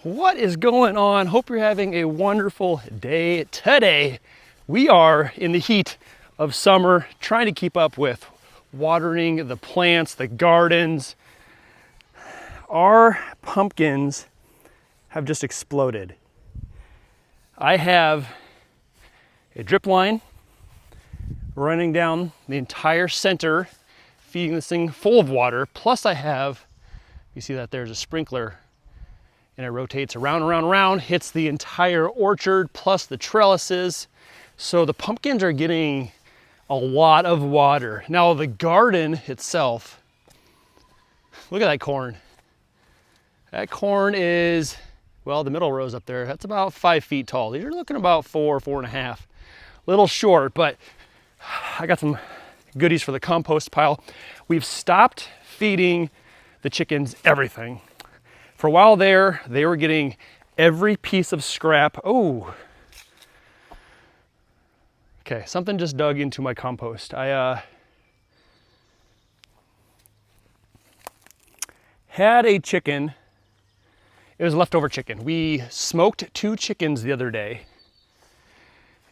What is going on? Hope you're having a wonderful day today. We are in the heat of summer, trying to keep up with watering the plants, the gardens. Our pumpkins have just exploded. I have a drip line running down the entire center, feeding this thing full of water. Plus I have, you see that there's a sprinkler, and it rotates around, around, around, hits the entire orchard, plus the trellises. So the pumpkins are getting a lot of water. Now the garden itself, look at that corn. That corn is, well, the middle row's up there. That's about 5 feet tall. These are looking about 4.5. A little short, but I got some goodies for the compost pile. We've stopped feeding the chickens everything. For a while there, they were getting every piece of scrap. Oh, okay, something just dug into my compost. I had a chicken. It was leftover chicken. We smoked 2 chickens the other day,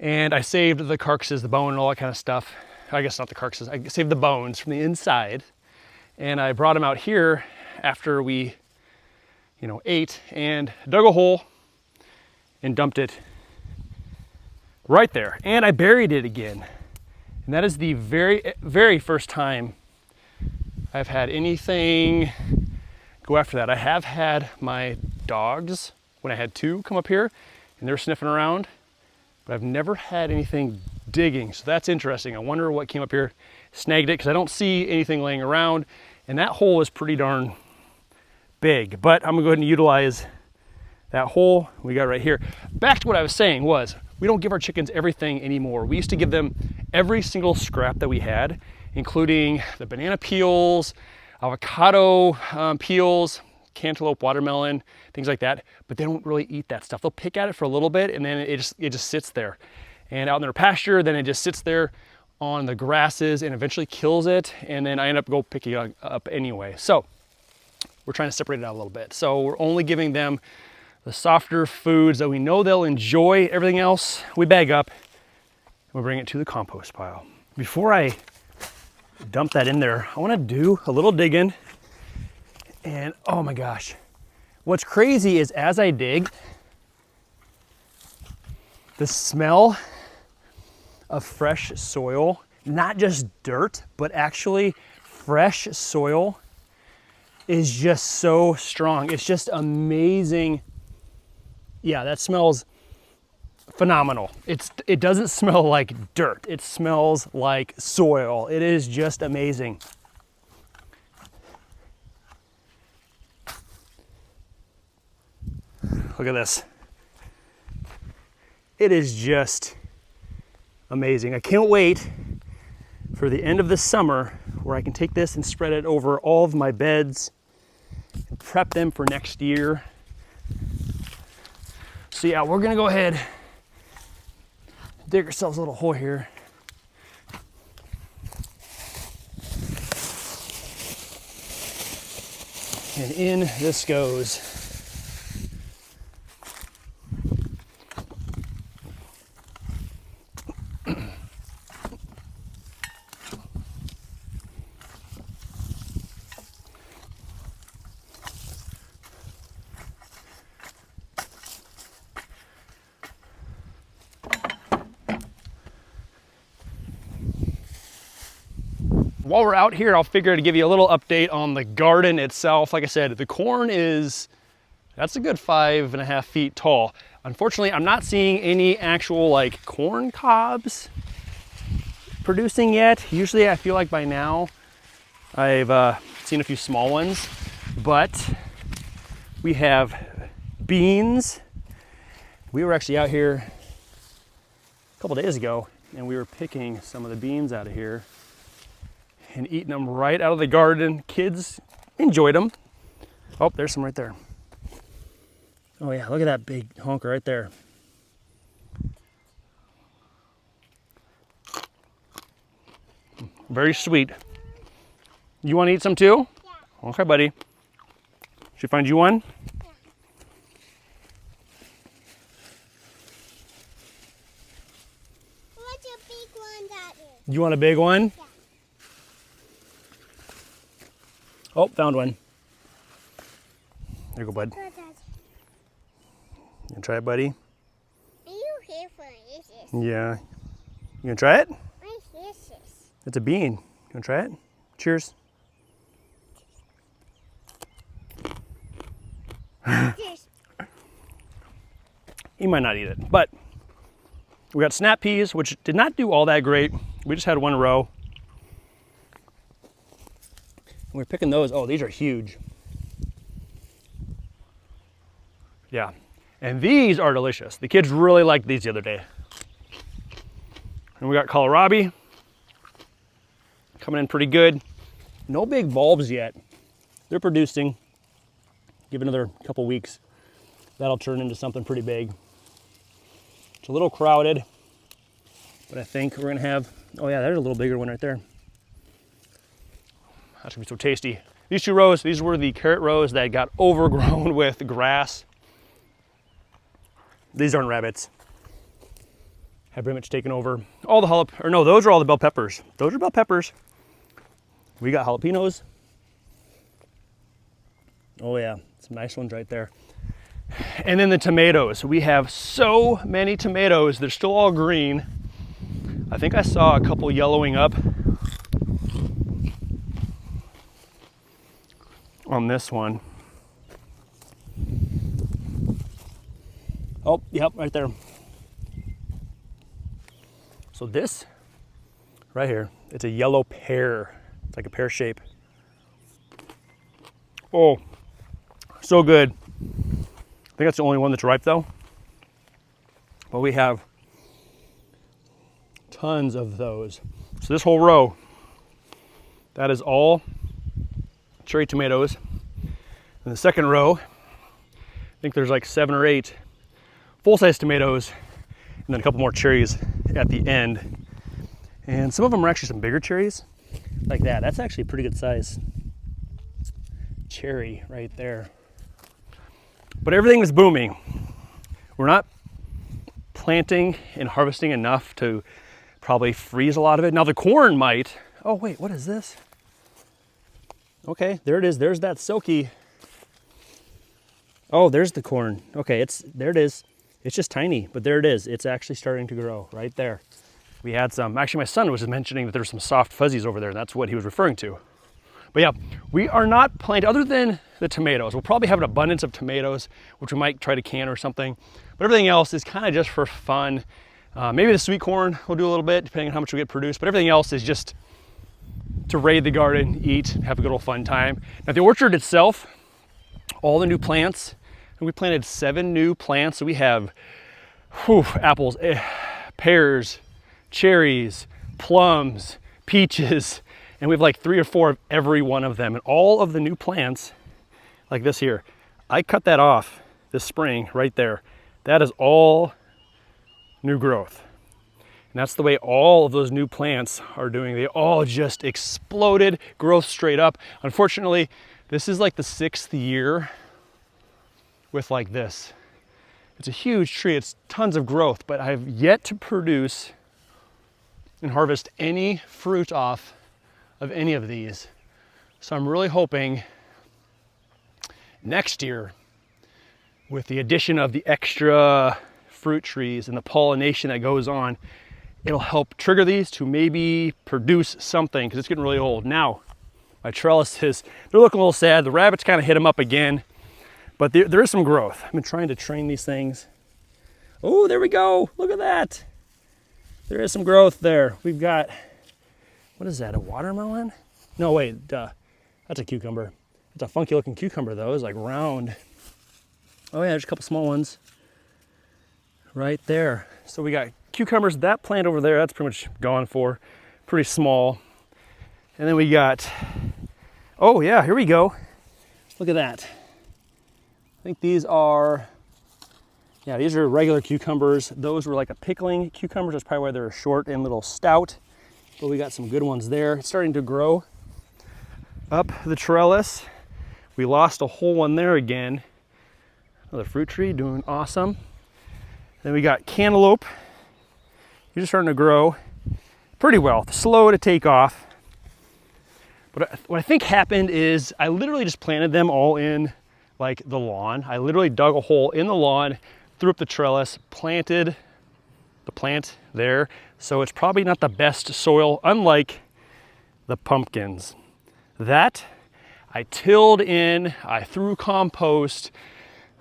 and I saved the carcasses, the bone and all that kind of stuff. I guess not the carcasses, I saved the bones from the inside, and I brought them out here after we ate, and dug a hole and dumped it right there. And I buried it again. And that is the very first time I've had anything go after that. I have had my dogs, when I had 2, come up here and they're sniffing around, but I've never had anything digging. So that's interesting. I wonder what came up here, snagged it, because I don't see anything laying around. And that hole is pretty darn big, but I'm gonna go ahead and utilize that hole we got right here. Back to what I was saying was, we don't give our chickens everything anymore. We used to give them every single scrap that we had, including the banana peels, avocado peels, cantaloupe, watermelon, things like that, but they don't really eat that stuff. They'll pick at it for a little bit and then it just sits there. And out in their pasture, then it just sits there on the grasses and eventually kills it, and then I end up picking it up anyway. So we're trying to separate it out a little bit. So we're only giving them the softer foods that we know they'll enjoy. Everything else we bag up and we bring it to the compost pile. Before I dump that in there, I want to do a little digging. And oh my gosh, what's crazy is as I dig, the smell of fresh soil, not just dirt, but actually fresh soil, is just so strong. It's just amazing. Yeah, that smells phenomenal. It doesn't smell like dirt. It smells like soil. It is just amazing. Look at this. It is just amazing. I can't wait for the end of the summer where I can take this and spread it over all of my beds and prep them for next year. So yeah, we're gonna go ahead, dig ourselves a little hole here. And in this goes. While we're out here, I'll figure to give you a little update on the garden itself. Like I said, the corn that's a good 5.5 feet tall. Unfortunately, I'm not seeing any actual like corn cobs producing yet. Usually I feel like by now I've seen a few small ones, but we have beans. We were actually out here a couple days ago and we were picking some of the beans out of here and eating them right out of the garden. Kids enjoyed them. Oh, there's some right there. Oh yeah, look at that big honker right there. Very sweet. You want to eat some too? Yeah. Okay, buddy. Should I find you one? You want a big one? Yeah. Oh, found one. There you go, bud. Go, Dad. You gonna try it, buddy? Are you here for this? Yeah. You gonna try it? I hear this. It's a bean. You gonna try it? Cheers. This. He might not eat it, but we got snap peas, which did not do all that great. We just had one row. We're picking those. Oh, these are huge. Yeah, and these are delicious. The kids really liked these the other day. And we got kohlrabi coming in pretty good. No big bulbs yet. They're producing. Give it another couple weeks. That'll turn into something pretty big. It's a little crowded, but I think we're gonna have, oh yeah, there's a little bigger one right there. That's gonna be so tasty. These two rows, these were the carrot rows that got overgrown with grass. These aren't rabbits. Have pretty much taken over all the or no, those are all the bell peppers. Those are bell peppers. We got jalapenos. Oh yeah, some nice ones right there. And then the tomatoes. We have so many tomatoes. They're still all green. I think I saw a couple yellowing up on this one. Oh, yep, right there. So this right here, it's a yellow pear. It's like a pear shape. Oh, so good. I think that's the only one that's ripe though. But we have tons of those. So this whole row, that is all cherry tomatoes. In the second row, I think there's like 7 or 8 full-size tomatoes, and then a couple more cherries at the end. And some of them are actually some bigger cherries, like that. That's actually a pretty good size cherry right there. But everything is booming. We're not planting and harvesting enough to probably freeze a lot of it. Now the corn might. Oh wait, what is this? Okay, there it is. There's that silky. Oh, there's the corn. Okay, there it is. It's just tiny, but there it is. It's actually starting to grow right there. We had some, actually my son was mentioning that there's some soft fuzzies over there, and that's what he was referring to. But yeah, we are not planting, other than the tomatoes. We'll probably have an abundance of tomatoes, which we might try to can or something. But everything else is kind of just for fun. Maybe the sweet corn we'll do a little bit, depending on how much we get produced. But everything else is just to raid the garden, eat, have a good old fun time. Now the orchard itself, all the new plants, and we planted 7 new plants. So we have apples, pears, cherries, plums, peaches, and we have like 3 or 4 of every one of them. And all of the new plants, like this here, I cut that off this spring right there. That is all new growth. And that's the way all of those new plants are doing. They all just exploded, growth straight up. Unfortunately, this is like the 6th year with like this. It's a huge tree, it's tons of growth, but I've yet to produce and harvest any fruit off of any of these. So I'm really hoping next year, with the addition of the extra fruit trees and the pollination that goes on, it'll help trigger these to maybe produce something, because it's getting really old. Now, my trellises, they're looking a little sad. The rabbits kind of hit them up again, but there is some growth. I've been trying to train these things. Oh, there we go. Look at that. There is some growth there. We've got, what is that, a watermelon? No, wait, that's a cucumber. It's a funky looking cucumber though. It's like round. Oh yeah, there's a couple small ones right there. So we got cucumbers. That plant over there, that's pretty much gone for. Pretty small. And then we got, oh yeah, here we go. Look at that. I think these are, yeah, these are regular cucumbers. Those were like a pickling cucumbers. That's probably why they're short and a little stout. But we got some good ones there. It's starting to grow up the trellis. We lost a whole one there again. Another fruit tree doing awesome. Then we got cantaloupe. You're just starting to grow. pretty well, slow to take off. But what I think happened is I literally just planted them all in like the lawn. I literally dug a hole in the lawn, threw up the trellis, planted the plant there. So it's probably not the best soil, unlike the pumpkins. That I tilled in, I threw compost,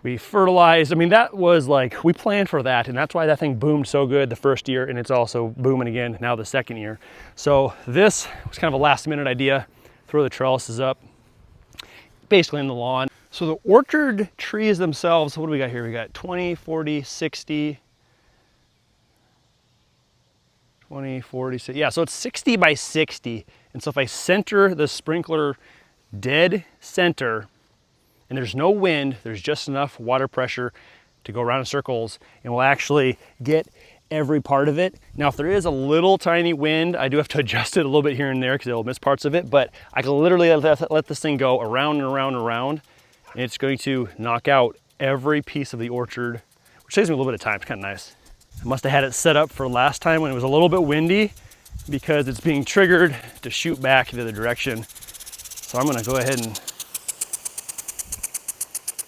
we fertilized. I mean, that was like, we planned for that, and that's why that thing boomed so good the first year, and it's also booming again now the second year. So this was kind of a last minute idea. Throw the trellises up, basically in the lawn. So the orchard trees themselves, what do we got here? We got 20, 40, 60, 20, 40, 60. Yeah, so it's 60 by 60. And so if I center the sprinkler dead center, and there's no wind, there's just enough water pressure to go around in circles, and we'll actually get every part of it. Now, if there is a little tiny wind, I do have to adjust it a little bit here and there because it'll miss parts of it, but I can literally let this thing go around and around and around, and it's going to knock out every piece of the orchard, which saves me a little bit of time. It's kind of nice. I must have had it set up for last time when it was a little bit windy because it's being triggered to shoot back the other direction. So I'm gonna go ahead and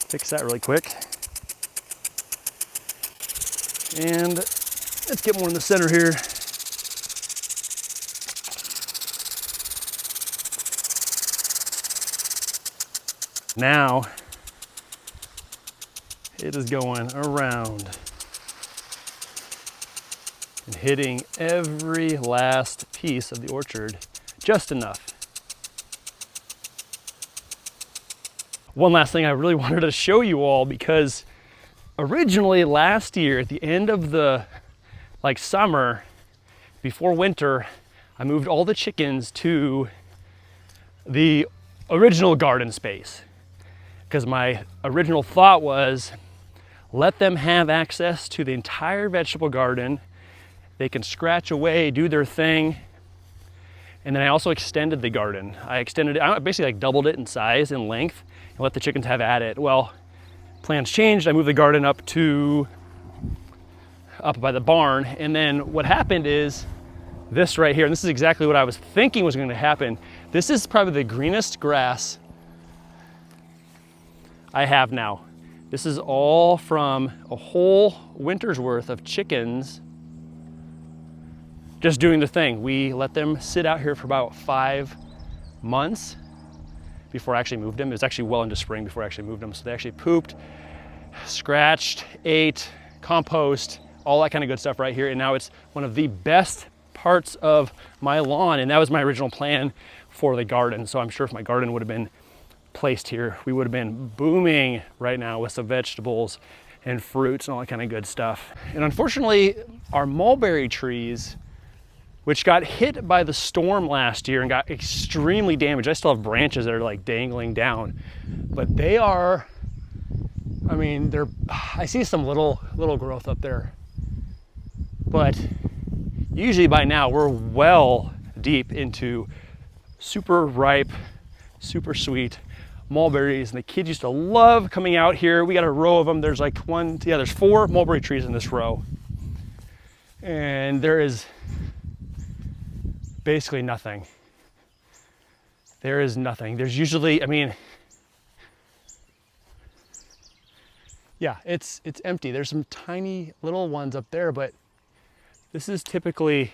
fix that really quick. And let's get more in the center here. Now it is going around and hitting every last piece of the orchard, just enough. One last thing I really wanted to show you all, because originally last year at the end of the summer before winter, I moved all the chickens to the original garden space because my original thought was let them have access to the entire vegetable garden. They can scratch away, do their thing. And then I also extended the garden. I basically doubled it in size and length and let the chickens have at it. Well, plans changed. I moved the garden up by the barn. And then what happened is this right here, and this is exactly what I was thinking was going to happen. This is probably the greenest grass I have now. This is all from a whole winter's worth of chickens just doing the thing. We let them sit out here for about 5 months before I actually moved them. It was actually well into spring before I actually moved them. So they actually pooped, scratched, ate, compost, all that kind of good stuff right here. And now it's one of the best parts of my lawn. And that was my original plan for the garden. So I'm sure if my garden would have been placed here, we would have been booming right now with some vegetables and fruits and all that kind of good stuff. And unfortunately, our mulberry trees, which got hit by the storm last year and got extremely damaged. I still have branches that are dangling down, but they are, I see some little growth up there, but usually by now we're well deep into super ripe, super sweet mulberries, and the kids used to love coming out here. We got a row of them. There's there's 4 mulberry trees in this row, and there is basically nothing. There is nothing. There's usually, yeah, it's empty. There's some tiny little ones up there, but this is typically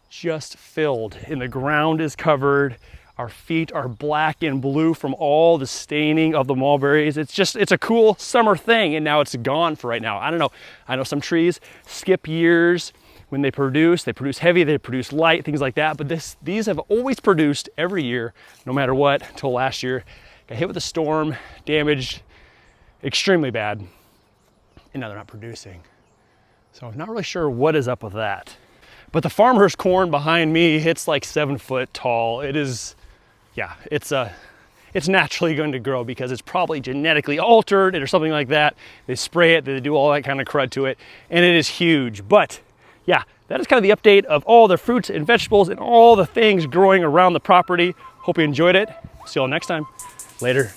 just filled, and the ground is covered. Our feet are black and blue from all the staining of the mulberries. It's a cool summer thing, and now it's gone for right now. I don't know. I know some trees skip years when they produce heavy, they produce light, things like that. But these have always produced every year, no matter what, until last year. Got hit with a storm, damaged extremely bad, and now they're not producing. So I'm not really sure what is up with that. But the farmer's corn behind me, it's 7 foot tall. It is, yeah, it's naturally going to grow because it's probably genetically altered or something like that. They spray it, they do all that kind of crud to it, and it is huge. But yeah, that is kind of the update of all the fruits and vegetables and all the things growing around the property. Hope you enjoyed it. See you all next time. Later.